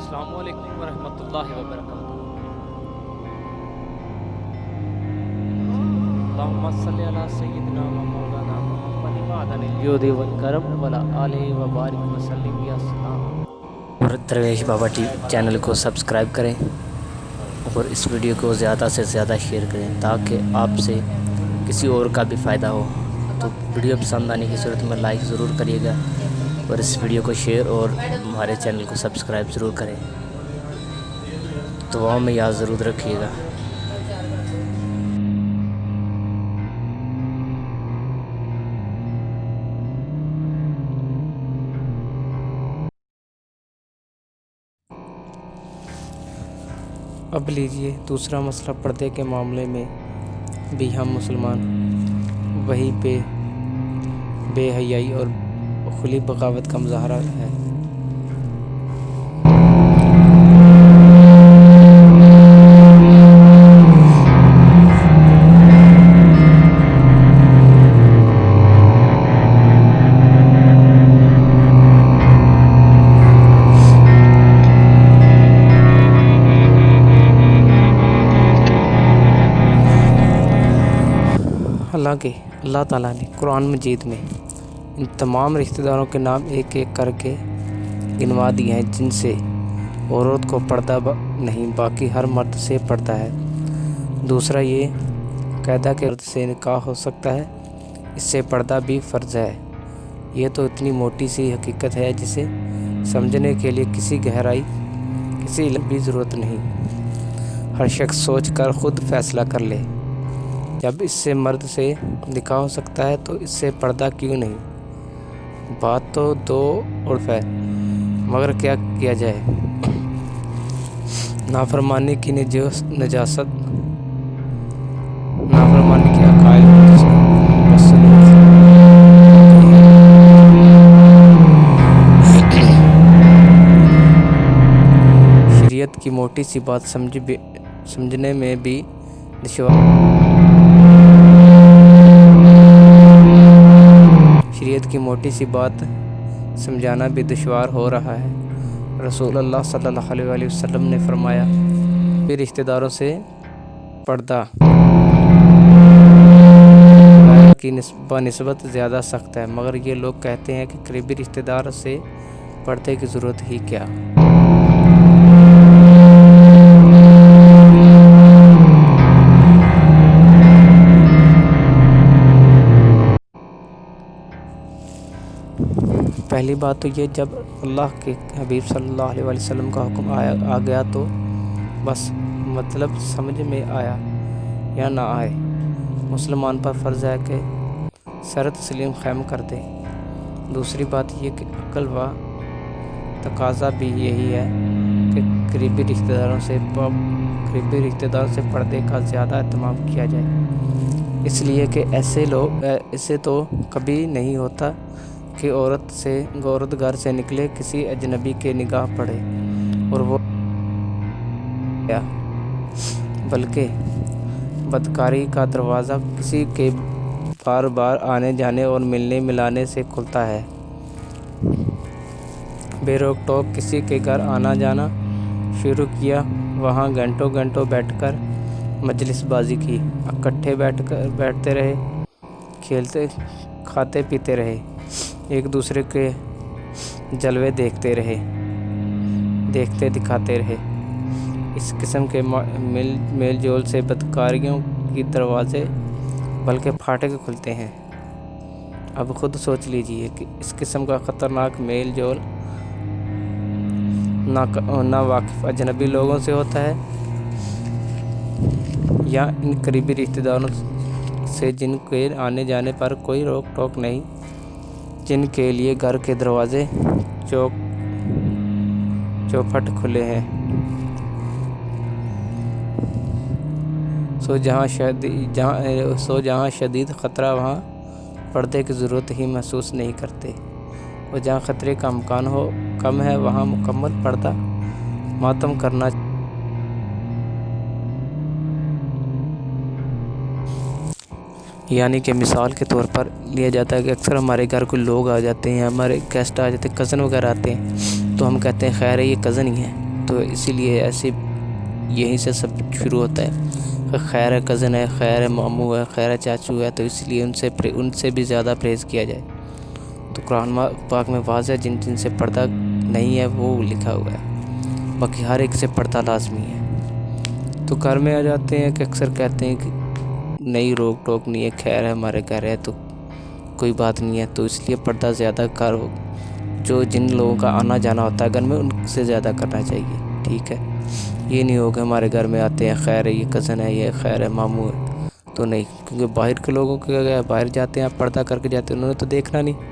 السلام علیکم ورحمۃ اللہ وبرکاتہ۔ اللہم صلی علی سیدنا و مولانا محمد معدن الجود والکرم وعلی آلہ وبارک وسلم یا سلام۔ اور درویش بابا چینل کو سبسکرائب کریں اور اس ویڈیو کو زیادہ سے زیادہ شیئر کریں تاکہ آپ سے کسی اور کا بھی فائدہ ہو۔ تو ویڈیو پسند آنے کی صورت میں لائک ضرور کریے گا اور اس ویڈیو کو شیئر اور ہمارے چینل کو سبسکرائب ضرور کریں۔ دعاؤں میں یاد ضرور رکھیے گا۔ اب لیجئے دوسرا مسئلہ پردے کے معاملے میں بھی ہم مسلمان وہی بے حیائی اور کھلی بغاوت کا مظاہرہ ہے۔ حالانکہ اللہ تعالیٰ نے قرآن مجید میں ان تمام رشتہ داروں کے نام ایک ایک کر کے گنوا دیے ہیں جن سے عورت کو پردہ نہیں باقی ہر مرد سے پردہ ہے۔ دوسرا یہ قاعدہ کہ مرد سے نکاح ہو سکتا ہے، اس سے پردہ بھی فرض ہے۔ یہ تو اتنی موٹی سی حقیقت ہے جسے سمجھنے کے لیے کسی گہرائی کسی علم کی ضرورت نہیں، ہر شخص سوچ کر خود فیصلہ کر لے۔ جب اس سے مرد سے نکاح ہو سکتا ہے تو اس سے پردہ کیوں نہیں؟ بات تو دو عرف ہے، مگر کیا کیا جائے؟ نافرمانی کی نجاست، نافرمانی کے عقائد شریعت کی موٹی سی بات سمجھنے میں بھی شریعت کی موٹی سی بات سمجھانا بھی دشوار ہو رہا ہے۔ رسول اللہ صلی اللہ علیہ وسلم نے فرمایا کہ رشتہ داروں سے پردہ کی بنسبت زیادہ سخت ہے، مگر یہ لوگ کہتے ہیں کہ قریبی رشتہ دار سے پردے کی ضرورت ہی کیا؟ پہلی بات تو یہ، جب اللہ کے حبیب صلی اللہ علیہ وسلم کا حکم آ گیا تو بس مطلب سمجھ میں آیا یا نہ آئے، مسلمان پر فرض ہے کہ سر تسلیم خیم کر دے۔ دوسری بات یہ کہ عقل و تقاضا بھی یہی ہے کہ قریبی رشتہ داروں سے پردے کا زیادہ اہتمام کیا جائے، اس لیے کہ ایسے تو کبھی نہیں ہوتا کہ عورت گھر سے نکلے، کسی اجنبی کے نگاہ پڑے اور وہ بلکہ بدکاری کا دروازہ کسی کے بار بار آنے جانے اور ملنے ملانے سے کھلتا ہے۔ بے روک ٹوک کسی کے گھر آنا جانا شروع کیا، وہاں گھنٹوں گھنٹوں بیٹھ کر مجلس بازی کی، اکٹھے بیٹھتے رہے، کھیلتے کھاتے پیتے رہے، ایک دوسرے کے جلوے دیکھتے دکھاتے رہے۔ اس قسم کے میل جول سے بدکاریوں کی دروازے بلکہ پھاٹک کھلتے ہیں۔ اب خود سوچ لیجئے کہ اس قسم کا خطرناک میل جول نہ واقف اجنبی لوگوں سے ہوتا ہے یا ان قریبی رشتہ داروں سے جن کے آنے جانے پر کوئی روک ٹوک نہیں، جن کے لیے گھر کے دروازے چوپٹ کھلے ہیں۔ جہاں شدید خطرہ وہاں پردے کی ضرورت ہی محسوس نہیں کرتے، اور جہاں خطرے کا امکان کم ہے وہاں مکمل پردہ ماتم کرنا چاہیے۔ یعنی کہ مثال کے طور پر لیا جاتا ہے کہ اکثر ہمارے گھر کوئی لوگ آ جاتے ہیں، ہمارے گیسٹ آ جاتے ہیں، کزن وغیرہ آتے ہیں، تو ہم کہتے ہیں خیر ہے یہ کزن ہی ہے، تو اسی لیے ایسے یہیں سے سب شروع ہوتا ہے. خیر ہے کزن ہے، خیر ہے ماموں ہے، خیر ہے چاچو ہے، تو اس لیے ان سے بھی زیادہ پرہیز کیا جائے. تو قرآن پاک میں واضح جن سے پردہ نہیں ہے وہ لکھا ہوا ہے، باقی ہر ایک سے پردہ لازمی ہے. تو گھر میں آ جاتے ہیں کہ اکثر کہتے ہیں کہ نہیں روک ٹوک نہیں ہے، خیر ہے ہمارے گھر ہے تو کوئی بات نہیں ہے. تو اس لیے پردہ زیادہ جو جن لوگوں کا آنا جانا ہوتا ہے گھر میں ان سے زیادہ کرنا چاہیے. ٹھیک ہے، یہ نہیں ہو کہ ہمارے گھر میں آتے ہیں خیر ہے یہ کزن ہے، یہ خیر ہے ماموں ہے، تو نہیں. کیونکہ باہر کے لوگوں کے باہر جاتے ہیں آپ پردہ کر کے جاتے ہیں، انہوں نے تو دیکھنا نہیں.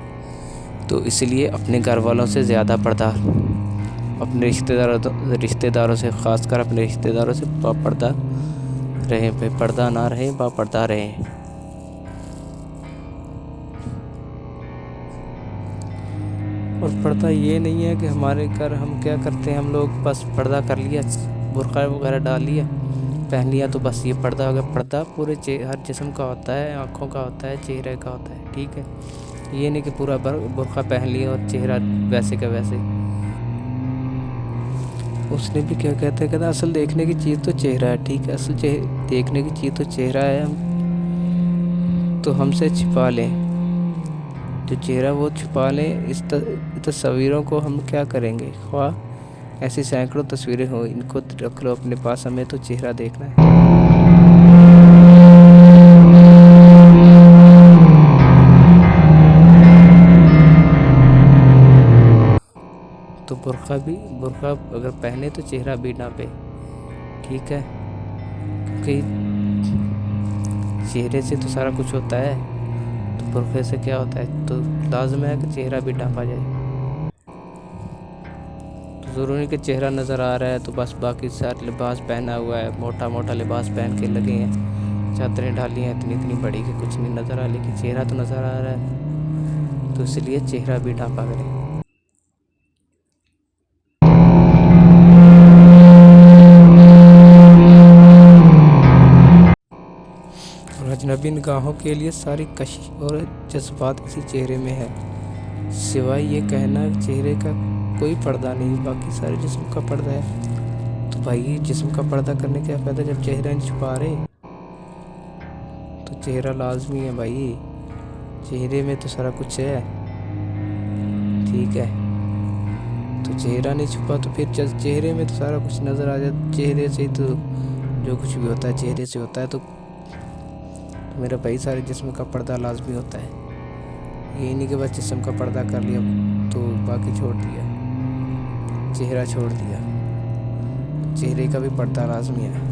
تو اس لیے اپنے گھر والوں سے زیادہ پردہ، اپنے رشتہ داروں سے، خاص کر اپنے رشتہ داروں سے پردہ رہیں، بے پردہ نہ رہیں، با پردہ رہیں. اور پردہ یہ نہیں ہے کہ ہمارے گھر ہم کیا کرتے ہیں، ہم لوگ بس پردہ کر لیا، برقع وغیرہ ڈال لیا، پہن لیا، تو بس یہ پردہ ہو گیا. پردہ پورے ہر جسم کا ہوتا ہے، آنکھوں کا ہوتا ہے، چہرے کا ہوتا ہے. ٹھیک ہے، یہ نہیں کہ پورا برقع پہن لیا اور چہرہ ویسے کا ویسے. اس نے بھی کیا کہتا ہے، کہتا اصل دیکھنے کی چیز تو چہرہ ہے. ٹھیک ہے، اصل دیکھنے کی چیز تو چہرہ ہے، تو ہم سے چھپا لیں جو چہرہ وہ چھپا لیں. اس تصویروں کو ہم کیا کریں گے، خواہ ایسی سینکڑوں تصویریں ہوں، ان کو رکھ لو اپنے پاس، ہمیں تو چہرہ دیکھنا ہے. تو برقع اگر پہنے تو چہرہ بھی نہ پہ. ٹھیک ہے، کیونکہ چہرے سے تو سارا کچھ ہوتا ہے، تو برقعے سے کیا ہوتا ہے، تو لازم ہے کہ چہرہ بھی ڈھانپا جائے. تو ضروری کہ چہرہ نظر آ رہا ہے تو بس باقی سارا لباس پہنا ہوا ہے، موٹا موٹا لباس پہن کے لگے ہیں، چادریں ڈالی ہیں اتنی بڑی کہ کچھ نہیں نظر آ، لیکن چہرہ تو نظر آ رہا ہے. تو اس لیے چہرہ بھی ڈھانپا کریں. اور اجنبی نگاہوں کے لیے ساری کشش اور جذبات کسی چہرے میں ہے، سوائے یہ کہنا چہرے کا کوئی پردہ نہیں، باقی سارے جسم کا پردہ ہے. تو بھائی جسم کا پردہ کرنے کیا فائدہ جب چہرہ نہیں چھپا رہے. تو چہرہ لازمی ہے بھائی، چہرے میں تو سارا کچھ ہے. ٹھیک ہے، تو چہرہ نہیں چھپا تو پھر چہرے میں تو سارا کچھ نظر آ جائے. چہرے سے تو جو کچھ بھی ہوتا ہے چہرے سے ہوتا ہے. تو میرا بھائی سارے جسم کا پردہ لازمی ہوتا ہے. یہ نہیں کہ بس جسم کا پردہ کر لیا تو باقی چھوڑ دیا، چہرہ چھوڑ دیا. چہرے کا بھی پردہ لازمی ہے.